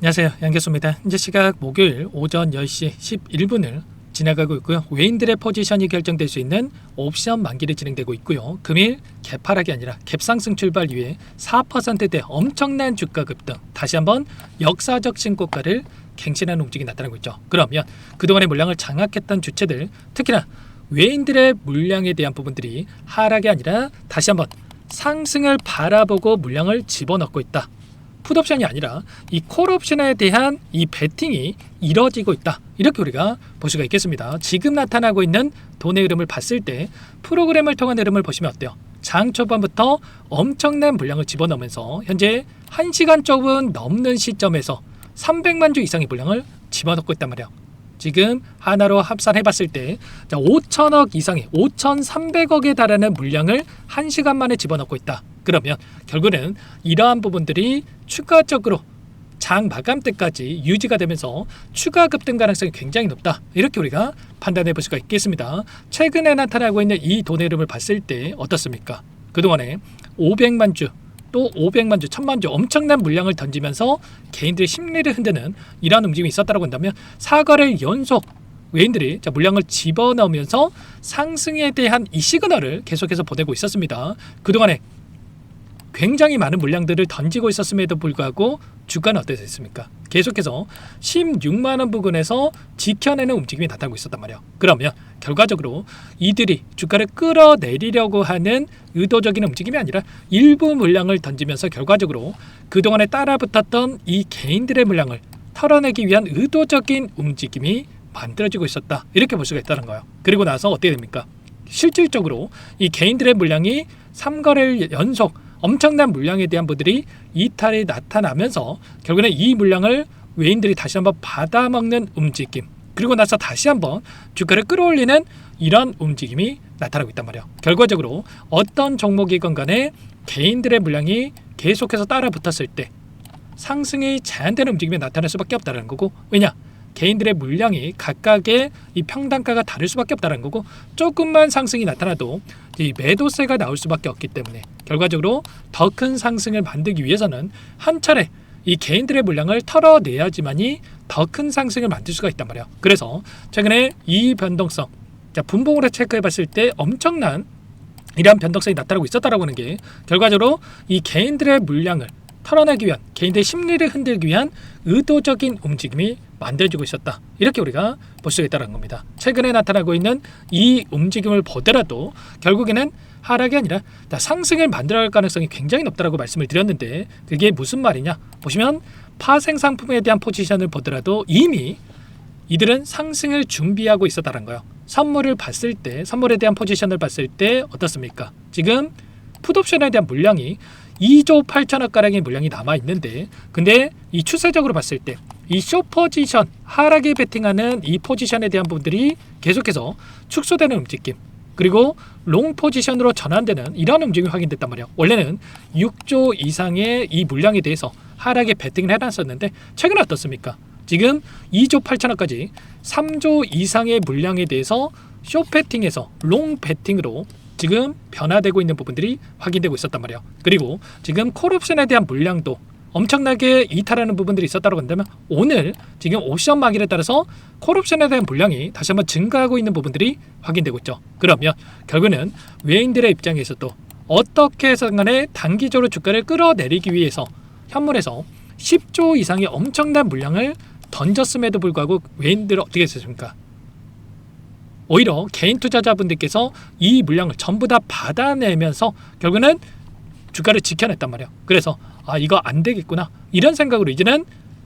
안녕하세요, 양교수입니다. 현재 시각 목요일 오전 10시 11분을 지나가고 있고요. 외인들의 포지션이 결정될 수 있는 옵션 만기를 진행되고 있고요. 금일 개파락이 아니라 갭상승 출발 이후에 4%대 엄청난 주가 급등, 다시 한번 역사적 신고가를 갱신하는 움직임이 나타나고 있죠. 그러면 그동안의 물량을 장악했던 주체들, 특히나 외인들의 물량에 대한 부분들이 하락이 아니라 다시 한번 상승을 바라보고 물량을 집어넣고 있다. 풋옵션이 아니라 이 콜옵션에 대한 이 베팅이 이뤄지고 있다, 이렇게 우리가 볼 수가 있겠습니다. 지금 나타나고 있는 돈의 흐름을 봤을 때 프로그램을 통한 흐름을 보시면 어때요? 장 초반부터 엄청난 물량을 집어넣으면서 현재 1시간 조금 넘는 시점에서 300만 주 이상의 물량을 집어넣고 있단 말이에요. 지금 하나로 합산해봤을 때 5천억 이상의 5,300억에 달하는 물량을 1시간 만에 집어넣고 있다. 그러면 결국은 이러한 부분들이 추가적으로 장 마감 때까지 유지가 되면서 추가 급등 가능성이 굉장히 높다, 이렇게 우리가 판단해 볼 수가 있겠습니다. 최근에 나타나고 있는 이 돈의 흐름을 봤을 때 어떻습니까? 그동안에 500만 주, 또 500만 주, 1000만 주 엄청난 물량을 던지면서 개인들의 심리를 흔드는 이러한 움직임이 있었다고 한다면 4거래일 연속 외인들이 물량을 집어넣으면서 상승에 대한 이 시그널을 계속해서 보내고 있었습니다. 그동안에 굉장히 많은 물량들을 던지고 있었음에도 불구하고 주가는 어땠습니까? 계속해서 16만원 부근에서 지켜내는 움직임이 나타나고 있었단 말이에요. 그러면 결과적으로 이들이 주가를 끌어내리려고 하는 의도적인 움직임이 아니라 일부 물량을 던지면서 결과적으로 그동안에 따라붙었던 이 개인들의 물량을 털어내기 위한 의도적인 움직임이 만들어지고 있었다, 이렇게 볼 수가 있다는 거예요. 그리고 나서 어떻게 됩니까? 실질적으로 이 개인들의 물량이 3거래일 연속 엄청난 물량에 대한 부분들이 이탈이 나타나면서 결국에는 이 물량을 외인들이 다시 한번 받아먹는 움직임, 그리고 나서 다시 한번 주가를 끌어올리는 이런 움직임이 나타나고 있단 말이에요. 결과적으로 어떤 종목이건 간에 개인들의 물량이 계속해서 따라붙었을 때 상승이 제한되는 움직임이 나타날 수밖에 없다는 거고, 왜냐? 개인들의 물량이 각각의 이 평단가가 다를 수밖에 없다는 거고, 조금만 상승이 나타나도 이 매도세가 나올 수밖에 없기 때문에 결과적으로 더 큰 상승을 만들기 위해서는 한 차례 이 개인들의 물량을 털어내야지만이 더 큰 상승을 만들 수가 있단 말이에요. 그래서 최근에 이 변동성, 분봉으로 체크해 봤을 때 엄청난 이러한 변동성이 나타나고 있었다라고 하는 게 결과적으로 이 개인들의 물량을 털어내기 위한, 개인들의 심리를 흔들기 위한 의도적인 움직임이 만들어지고 있었다, 이렇게 우리가 볼 수 있다는 겁니다. 최근에 나타나고 있는 이 움직임을 보더라도 결국에는 하락이 아니라 상승을 만들어갈 가능성이 굉장히 높다고 말씀을 드렸는데, 그게 무슨 말이냐? 보시면 파생 상품에 대한 포지션을 보더라도 이미 이들은 상승을 준비하고 있었다는 거예요. 선물을 봤을 때, 선물에 대한 포지션을 봤을 때 어떻습니까? 지금 풋옵션에 대한 물량이 2조 8천억 가량의 물량이 남아있는데, 근데 이 추세적으로 봤을 때 이 숏포지션, 하락에 베팅하는 이 포지션에 대한 부분들이 계속해서 축소되는 움직임, 그리고 롱 포지션으로 전환되는 이런 움직임이 확인됐단 말이에요. 원래는 6조 이상의 이 물량에 대해서 하락에 베팅을 해놨었는데 최근에 어떻습니까? 지금 2조 8천억까지 3조 이상의 물량에 대해서 숏 베팅에서 롱 베팅으로 지금 변화되고 있는 부분들이 확인되고 있었단 말이에요. 그리고 지금 콜옵션에 대한 물량도 엄청나게 이탈하는 부분들이 있었다고 한다면 오늘 지금 옵션 만기에 따라서 콜옵션에 대한 물량이 다시 한번 증가하고 있는 부분들이 확인되고 있죠. 그러면 결국에는 외인들의 입장에서도 어떻게 해서든 간에 단기적으로 주가를 끌어내리기 위해서 현물에서 10조 이상의 엄청난 물량을 던졌음에도 불구하고 외인들은 어떻게 했습니까? 오히려 개인 투자자분들께서 이 물량을 전부 다 받아내면서 결국은 주가를 지켜냈단 말이에요. 그래서 이거 안 되겠구나, 이런 생각으로 이제는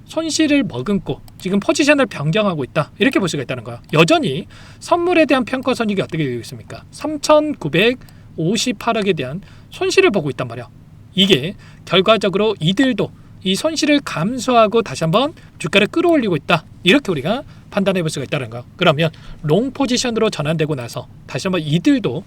손실을 머금고 지금 포지션을 변경하고 있다, 이렇게 볼 수가 있다는 거예요. 여전히 선물에 대한 평가 손익이 어떻게 되고 있습니까? 3,958억에 대한 손실을 보고 있단 말이에요. 이게 결과적으로 이들도 이 손실을 감수하고 다시 한번 주가를 끌어올리고 있다, 이렇게 우리가 판단해 볼 수가 있다는 거예요. 그러면 롱 포지션으로 전환되고 나서 다시 한번 이들도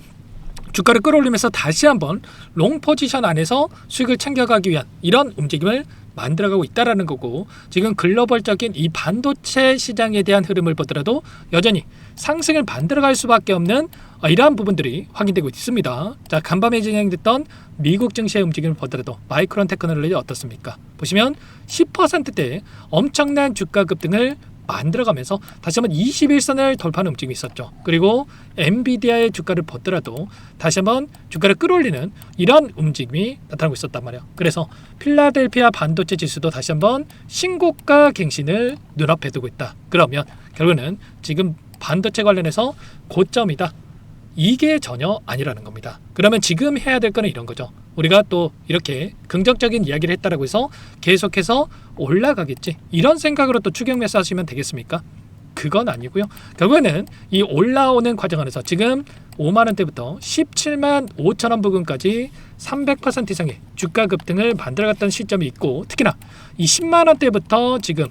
주가를 끌어올리면서 다시 한번 롱 포지션 안에서 수익을 챙겨가기 위한 이런 움직임을 만들어가고 있다라는 거고, 지금 글로벌적인 이 반도체 시장에 대한 흐름을 보더라도 여전히 상승을 만들어갈 수밖에 없는 이러한 부분들이 확인되고 있습니다. 자, 간밤에 진행됐던 미국 증시의 움직임을 보더라도 마이크론 테크놀로지 어떻습니까? 보시면 10%대 엄청난 주가 급등을 만들어가면서 다시 한번 21선을 돌파하는 움직임이 있었죠. 그리고 엔비디아의 주가를 보더라도 다시 한번 주가를 끌어올리는 이런 움직임이 나타나고 있었단 말이에요. 그래서 필라델피아 반도체 지수도 다시 한번 신고가 갱신을 눈앞에 두고 있다. 그러면 결국은 지금 반도체 관련해서 고점이다, 이게 전혀 아니라는 겁니다. 그러면 지금 해야 될 거는 이런 거죠. 우리가 또 이렇게 긍정적인 이야기를 했다라고 해서 계속해서 올라가겠지, 이런 생각으로 또 추격 매수 하시면 되겠습니까? 그건 아니고요. 결국에는 이 올라오는 과정 안에서 지금 5만원대부터 17만 5천원 부근까지 300% 이상의 주가 급등을 만들어갔던 시점이 있고, 특히나 이 10만원대부터 지금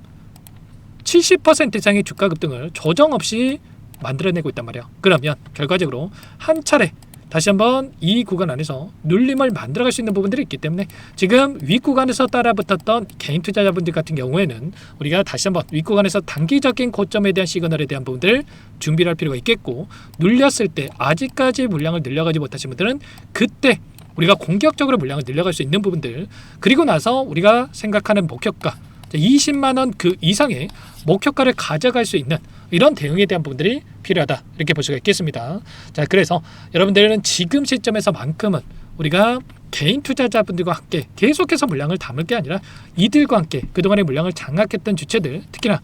70% 이상의 주가 급등을 조정 없이 만들어내고 있단 말이에요. 그러면 결과적으로 한 차례 다시 한번 이 구간 안에서 눌림을 만들어갈 수 있는 부분들이 있기 때문에 지금 윗구간에서 따라붙었던 개인 투자자분들 같은 경우에는 우리가 다시 한번 윗구간에서 단기적인 고점에 대한 시그널에 대한 부분들을 준비를 할 필요가 있겠고, 눌렸을 때 아직까지 물량을 늘려가지 못하신 분들은 그때 우리가 공격적으로 물량을 늘려갈 수 있는 부분들, 그리고 나서 우리가 생각하는 목표가 20만원 그 이상의 목표가를 가져갈 수 있는 이런 대응에 대한 부분들이 필요하다, 이렇게 볼 수가 있겠습니다. 자, 그래서 여러분들은 지금 시점에서만큼은 우리가 개인 투자자분들과 함께 계속해서 물량을 담을 게 아니라 이들과 함께 그동안의 물량을 장악했던 주체들, 특히나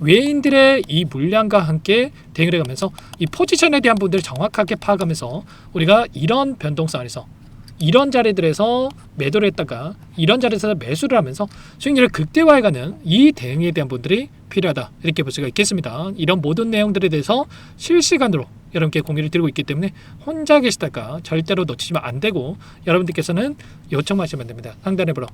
외인들의 이 물량과 함께 대응을 해가면서 이 포지션에 대한 부분들을 정확하게 파악하면서 우리가 이런 변동성 안에서 이런 자리들에서 매도를 했다가 이런 자리에서 매수를 하면서 수익률을 극대화해가는 이 대응에 대한 부분들이 필요하다, 이렇게 볼 수가 있겠습니다. 이런 모든 내용들에 대해서 실시간으로 여러분께 공유를 드리고 있기 때문에 혼자 계시다가 절대로 놓치시면 안 되고, 여러분들께서는 요청하시면 됩니다. 상단에 번호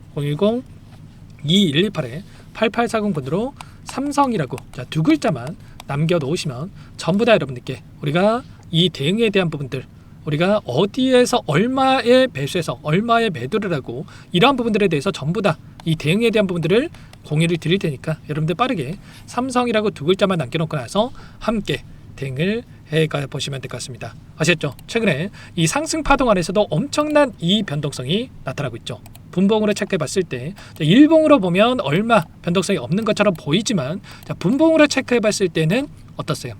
010-2128-8840번으로 삼성이라고 두 글자만 남겨놓으시면 전부 다 여러분들께 우리가 이 대응에 대한 부분들, 우리가 어디에서 얼마에 배수해서 얼마에 매도를 하고 이러한 부분들에 대해서 전부 다 이 대응에 대한 부분들을 공유를 드릴 테니까 여러분들 빠르게 삼성이라고 두 글자만 남겨놓고 나서 함께 대응을 해가 보시면 될 것 같습니다. 아셨죠? 최근에 이 상승 파동 안에서도 엄청난 이 변동성이 나타나고 있죠. 분봉으로 체크해 봤을 때 일봉으로 보면 얼마 변동성이 없는 것처럼 보이지만, 분봉으로 체크해 봤을 때는 어떻어요?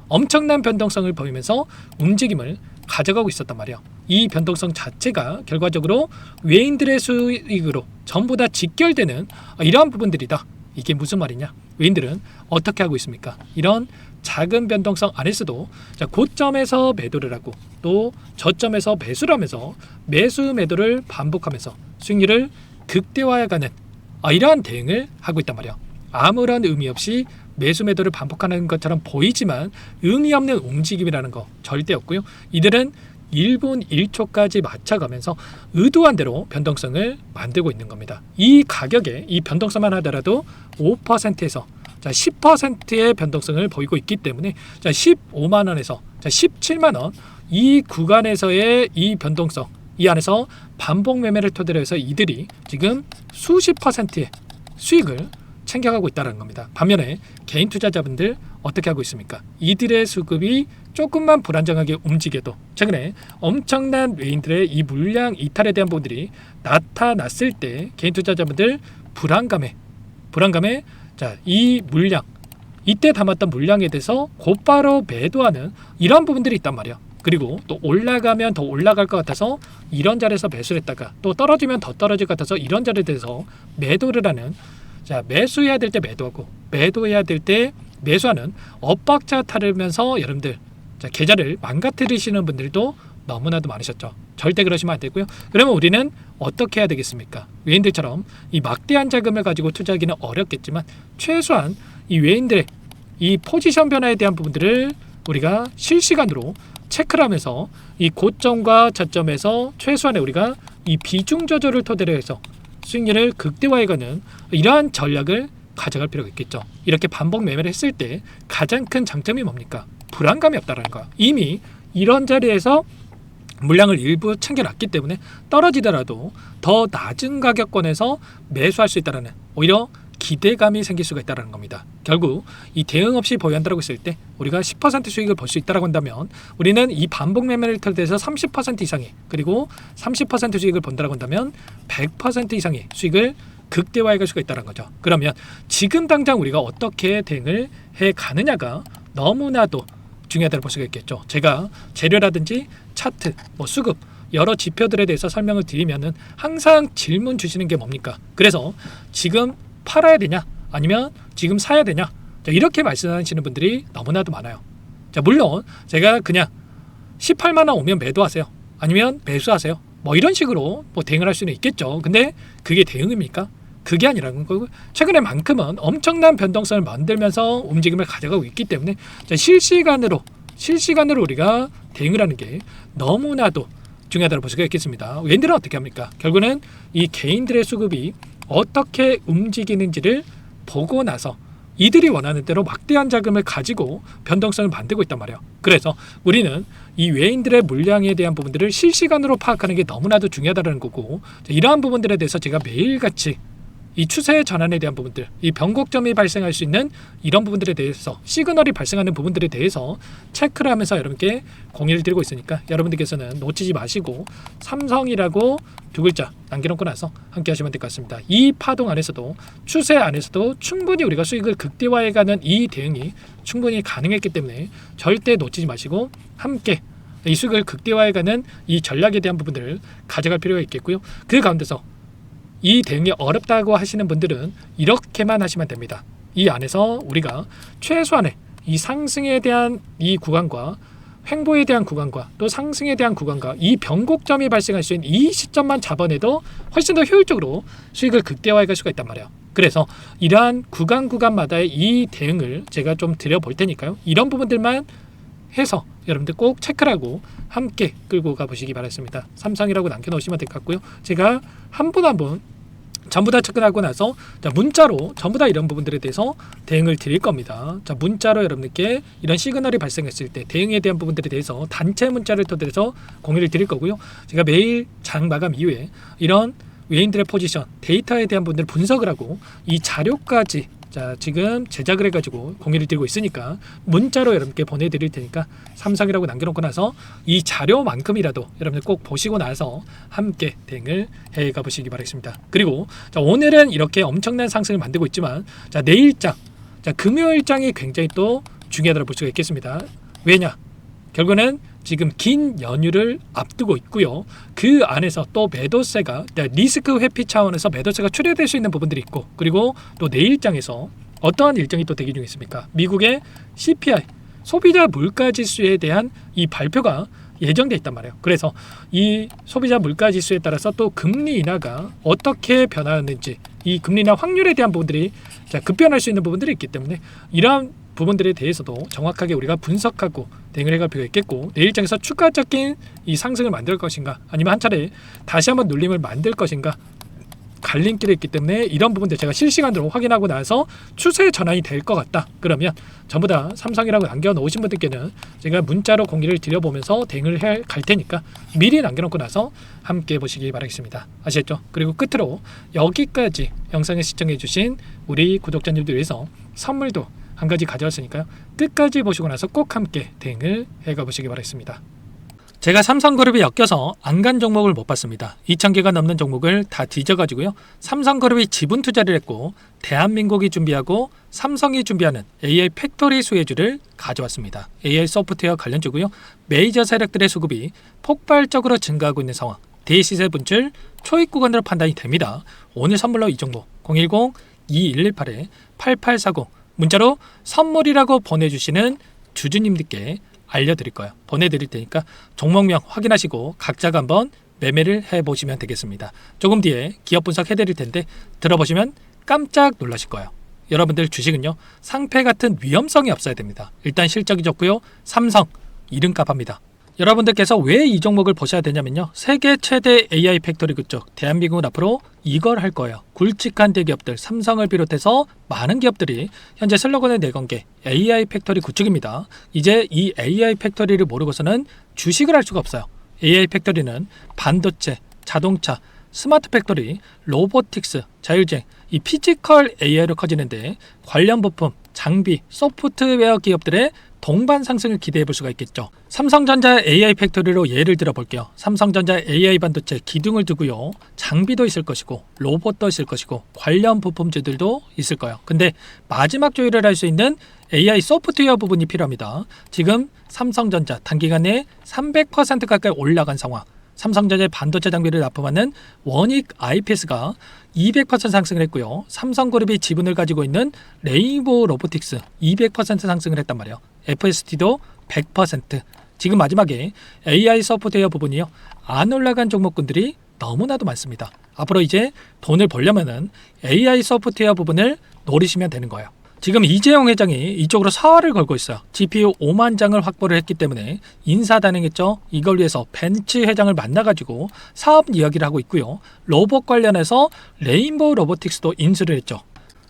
엄청난 변동성을 보이면서 움직임을 가져가고 있었단 말이에요. 이 변동성 자체가 결과적으로 외인들의 수익으로 전부 다 직결되는 이러한 부분들이다. 이게 무슨 말이냐? 외인들은 어떻게 하고 있습니까? 이런 작은 변동성 안에서도 고점에서 매도를 하고 또 저점에서 매수를 하면서 매수 매도를 반복하면서 수익률을 극대화해가는 이러한 대응을 하고 있단 말이에요. 아무런 의미 없이 매수 매도를 반복하는 것처럼 보이지만 의미 없는 움직임이라는 거 절대 없고요. 이들은 1분 1초까지 맞춰가면서 의도한 대로 변동성을 만들고 있는 겁니다. 이 가격에 이 변동성만 하더라도 5%에서 10%의 변동성을 보이고 있기 때문에 15만원에서 17만원 이 구간에서의 이 변동성, 이 안에서 반복 매매를 토대로 해서 이들이 지금 수십 %의 수익을 챙겨가고 있다는 겁니다. 반면에 개인 투자자분들 어떻게 하고 있습니까? 이들의 수급이 조금만 불안정하게 움직여도 최근에 엄청난 외인들의 이 물량 이탈에 대한 부분들이 나타났을 때 개인 투자자분들 불안감에 이 물량, 이때 담았던 물량에 대해서 곧바로 매도하는 이런 부분들이 있단 말이에요. 그리고 또 올라가면 더 올라갈 것 같아서 이런 자리에서 매수를 했다가 또 떨어지면 더 떨어질 것 같아서 이런 자리에 대해서 매도를 하는, 매수해야 될 때 매도하고 매도해야 될 때 매수하는 엇박자 타르면서 여러분들 계좌를 망가뜨리시는 분들도 너무나도 많으셨죠. 절대 그러시면 안 되고요. 그러면 우리는 어떻게 해야 되겠습니까? 외인들처럼 이 막대한 자금을 가지고 투자하기는 어렵겠지만 최소한 이 외인들의 이 포지션 변화에 대한 부분들을 우리가 실시간으로 체크를 하면서 이 고점과 저점에서 최소한의 우리가 이 비중 조절을 토대로 해서 수익률을 극대화해가는 이러한 전략을 가져갈 필요가 있겠죠. 이렇게 반복 매매를 했을 때 가장 큰 장점이 뭡니까? 불안감이 없다는 거야. 이미 이런 자리에서 물량을 일부 챙겨놨기 때문에 떨어지더라도 더 낮은 가격권에서 매수할 수 있다는 오히려 기대감이 생길 수가 있다는 겁니다. 결국 이 대응 없이 보유한다고 했을 때 우리가 10% 수익을 볼 수 있다고 한다면 우리는 이 반복 매매를 통해서 30% 이상의 그리고 30% 수익을 본다고 한다면 100% 이상의 수익을 극대화해 갈 수가 있다는 거죠. 그러면 지금 당장 우리가 어떻게 대응을 해 가느냐가 너무나도 중요하다고 볼 수가 있겠죠. 제가 재료라든지 차트, 수급 여러 지표들에 대해서 설명을 드리면은 항상 질문 주시는 게 뭡니까? 그래서 지금 팔아야 되냐? 아니면 지금 사야 되냐? 자, 이렇게 말씀하시는 분들이 너무나도 많아요. 자, 물론 제가 그냥 18만 원 오면 매도하세요. 아니면 매수하세요. 이런 식으로 대응을 할 수는 있겠죠. 근데 그게 대응입니까? 그게 아니라는 거고 최근에만큼은 엄청난 변동성을 만들면서 움직임을 가져가고 있기 때문에 실시간으로 우리가 대응을 하는 게 너무나도 중요하다고 볼 수가 있겠습니다. 웬들은 어떻게 합니까? 결국은 이 개인들의 수급이 어떻게 움직이는지를 보고 나서 이들이 원하는 대로 막대한 자금을 가지고 변동성을 만들고 있단 말이에요. 그래서 우리는 이 외인들의 물량에 대한 부분들을 실시간으로 파악하는 게 너무나도 중요하다는 거고 이러한 부분들에 대해서 제가 매일같이 이 추세의 전환에 대한 부분들, 이 변곡점이 발생할 수 있는 이런 부분들에 대해서 시그널이 발생하는 부분들에 대해서 체크를 하면서 여러분께 공유를 드리고 있으니까 여러분들께서는 놓치지 마시고 삼성이라고 두 글자 남겨놓고 나서 함께 하시면 될 것 같습니다. 이 파동 안에서도 추세 안에서도 충분히 우리가 수익을 극대화해가는 이 대응이 충분히 가능했기 때문에 절대 놓치지 마시고 함께 이 수익을 극대화해가는 이 전략에 대한 부분들을 가져갈 필요가 있겠고요. 그 가운데서 이 대응이 어렵다고 하시는 분들은 이렇게만 하시면 됩니다. 이 안에서 우리가 최소한의 이 상승에 대한 이 구간과 횡보에 대한 구간과 또 상승에 대한 구간과 이 변곡점이 발생할 수 있는 이 시점만 잡아내도 훨씬 더 효율적으로 수익을 극대화해 갈 수가 있단 말이에요. 그래서 이러한 구간마다의 이 대응을 제가 좀 드려볼 테니까요. 이런 부분들만 해서 여러분들 꼭 체크를 하고 함께 끌고 가보시기 바랍니다. 삼성이라고 남겨놓으시면 될 것 같고요. 제가 한 분 한 분 전부 다 체크하고 나서 문자로 전부 다 이런 부분들에 대해서 대응을 드릴 겁니다. 자, 문자로 여러분들께 이런 시그널이 발생했을 때 대응에 대한 부분들에 대해서 단체 문자를 토대로 공유를 드릴 거고요. 제가 매일 장 마감 이후에 이런 외인들의 포지션, 데이터에 대한 부분들을 분석을 하고 이 자료까지 지금 제작을 해가지고 공유를 드리고 있으니까 문자로 여러분께 보내드릴 테니까 삼성이라고 남겨놓고 나서 이 자료만큼이라도 여러분들 꼭 보시고 나서 함께 대응을 해가 보시기 바라겠습니다. 그리고 오늘은 이렇게 엄청난 상승을 만들고 있지만 내일장, 금요일장이 굉장히 또 중요하다고 볼 수가 있겠습니다. 왜냐? 결국은 지금 긴 연휴를 앞두고 있고요. 그 안에서 또 매도세가 리스크 회피 차원에서 매도세가 출회될 수 있는 부분들이 있고 그리고 또 내일장에서 어떠한 일정이 또 대기 중에 있습니까? 미국의 CPI 소비자 물가지수에 대한 이 발표가 예정돼 있단 말이에요. 그래서 이 소비자 물가지수에 따라서 또 금리 인하가 어떻게 변화하는지 이 금리 인하 확률에 대한 부분들이 급변할 수 있는 부분들이 있기 때문에 이러한 부분들에 대해서도 정확하게 우리가 분석하고 대응을 해갈 필요가 있겠고 내일장에서 추가적인 이 상승을 만들 것인가 아니면 한 차례 다시 한번 눌림을 만들 것인가 갈림길에 있기 때문에 이런 부분들 제가 실시간으로 확인하고 나서 추세 전환이 될 것 같다. 그러면 전부 다 삼성이라고 남겨놓으신 분들께는 제가 문자로 공개를 드려보면서 대응을 갈 테니까 미리 남겨놓고 나서 함께 보시기 바라겠습니다. 아시겠죠? 그리고 끝으로 여기까지 영상을 시청해주신 우리 구독자님들 위해서 선물도 한 가지 가져왔으니까요. 끝까지 보시고 나서 꼭 함께 대응을 해가 보시기 바라겠습니다. 제가 삼성그룹이 엮여서 안 간 종목을 못 봤습니다. 2,000개가 넘는 종목을 다 뒤져가지고요. 삼성그룹이 지분 투자를 했고 대한민국이 준비하고 삼성이 준비하는 AI 팩토리 수혜주를 가져왔습니다. AI 소프트웨어 관련주고요. 메이저 세력들의 수급이 폭발적으로 증가하고 있는 상황. 대시세 분출 초입 구간으로 판단이 됩니다. 오늘 선물로 이 종목 010-2118-8840 문자로 선물이라고 보내주시는 주주님들께 알려드릴 거예요. 보내드릴 테니까 종목명 확인하시고 각자가 한번 매매를 해보시면 되겠습니다. 조금 뒤에 기업 분석 해드릴 텐데 들어보시면 깜짝 놀라실 거예요. 여러분들 주식은요 상패 같은 위험성이 없어야 됩니다. 일단 실적이 좋고요. 삼성 이름값 합니다. 여러분들께서 왜 이 종목을 보셔야 되냐면요. 세계 최대 AI 팩토리 그쪽 대한민국은 앞으로 이걸 할 거예요. 굵직한 대기업들 삼성을 비롯해서 많은 기업들이 현재 슬로건을 내건 게 AI 팩토리 구축입니다. 이제 이 AI 팩토리를 모르고서는 주식을 할 수가 없어요. AI 팩토리는 반도체, 자동차, 스마트 팩토리, 로보틱스, 자율주행, 이 피지컬 AI로 커지는데 관련 부품, 장비, 소프트웨어 기업들의 동반 상승을 기대해 볼 수가 있겠죠. 삼성전자 AI 팩토리로 예를 들어 볼게요. 삼성전자 AI 반도체 기둥을 두고요. 장비도 있을 것이고 로봇도 있을 것이고 관련 부품주들도 있을 거예요. 근데 마지막 조율을 할 수 있는 AI 소프트웨어 부분이 필요합니다. 지금 삼성전자 단기간에 300% 가까이 올라간 상황. 삼성전자의 반도체 장비를 납품하는 원익 IPS가 200% 상승을 했고요. 삼성그룹이 지분을 가지고 있는 레인보우 로보틱스 200% 상승을 했단 말이에요. FST도 100%. 지금 마지막에 AI 소프트웨어 부분이요. 안 올라간 종목군들이 너무나도 많습니다. 앞으로 이제 돈을 벌려면은 AI 소프트웨어 부분을 노리시면 되는 거예요. 지금 이재용 회장이 이쪽으로 사활을 걸고 있어요. GPU 5만 장을 확보를 했기 때문에 인사단행했죠. 이걸 위해서 벤츠 회장을 만나가지고 사업 이야기를 하고 있고요. 로봇 관련해서 레인보우 로보틱스도 인수를 했죠.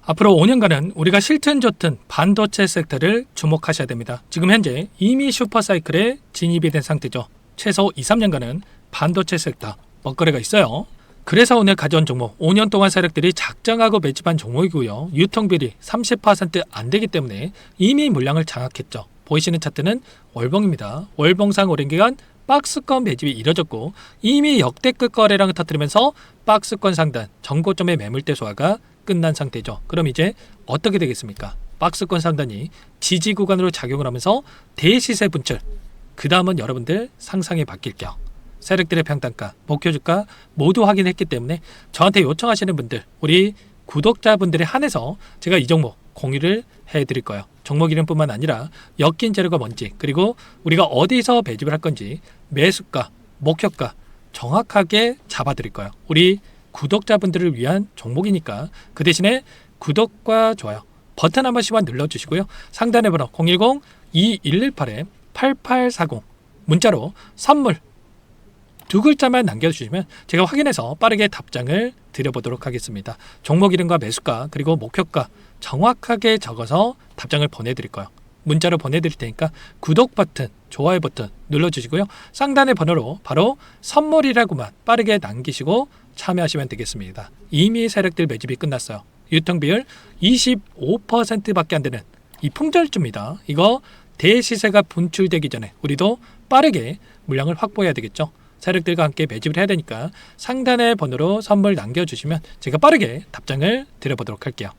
앞으로 5년간은 우리가 싫든 좋든 반도체 섹터를 주목하셔야 됩니다. 지금 현재 이미 슈퍼사이클에 진입이 된 상태죠. 최소 2, 3년간은 반도체 섹터 먹거리가 있어요. 그래서 오늘 가져온 종목 5년 동안 세력들이 작정하고 매집한 종목이고요. 유통비율이 30% 안 되기 때문에 이미 물량을 장악했죠. 보이시는 차트는 월봉입니다. 월봉상 오랜 기간 박스권 매집이 이뤄졌고 이미 역대급 거래량을 터뜨리면서 박스권 상단 전고점의 매물대 소화가 끝난 상태죠. 그럼 이제 어떻게 되겠습니까? 박스권 상단이 지지 구간으로 작용을 하면서 대시세 분출. 그 다음은 여러분들 상상이 바뀔게요. 세력들의 평단가, 목표주가 모두 확인했기 때문에 저한테 요청하시는 분들, 우리 구독자분들에 한해서 제가 이 종목 공유를 해드릴 거예요. 종목 이름뿐만 아니라 엮인 재료가 뭔지, 그리고 우리가 어디서 매집을 할 건지 매수가, 목표가 정확하게 잡아드릴 거예요. 우리 구독자분들을 위한 종목이니까 그 대신에 구독과 좋아요 버튼 한 번씩만 눌러주시고요. 상단의 번호 010-2118-8840 문자로 선물 두 글자만 남겨주시면 제가 확인해서 빠르게 답장을 드려보도록 하겠습니다. 종목 이름과 매수가 그리고 목표가 정확하게 적어서 답장을 보내드릴 거예요. 문자로 보내드릴 테니까 구독 버튼, 좋아요 버튼 눌러주시고요. 상단의 번호로 바로 선물이라고만 빠르게 남기시고 참여하시면 되겠습니다. 이미 세력들 매집이 끝났어요. 유통비율 25%밖에 안 되는 이 품절주입니다. 이거 대시세가 분출되기 전에 우리도 빠르게 물량을 확보해야 되겠죠. 세력들과 함께 매집을 해야 되니까 상단의 번호로 선물 남겨주시면 제가 빠르게 답장을 드려보도록 할게요.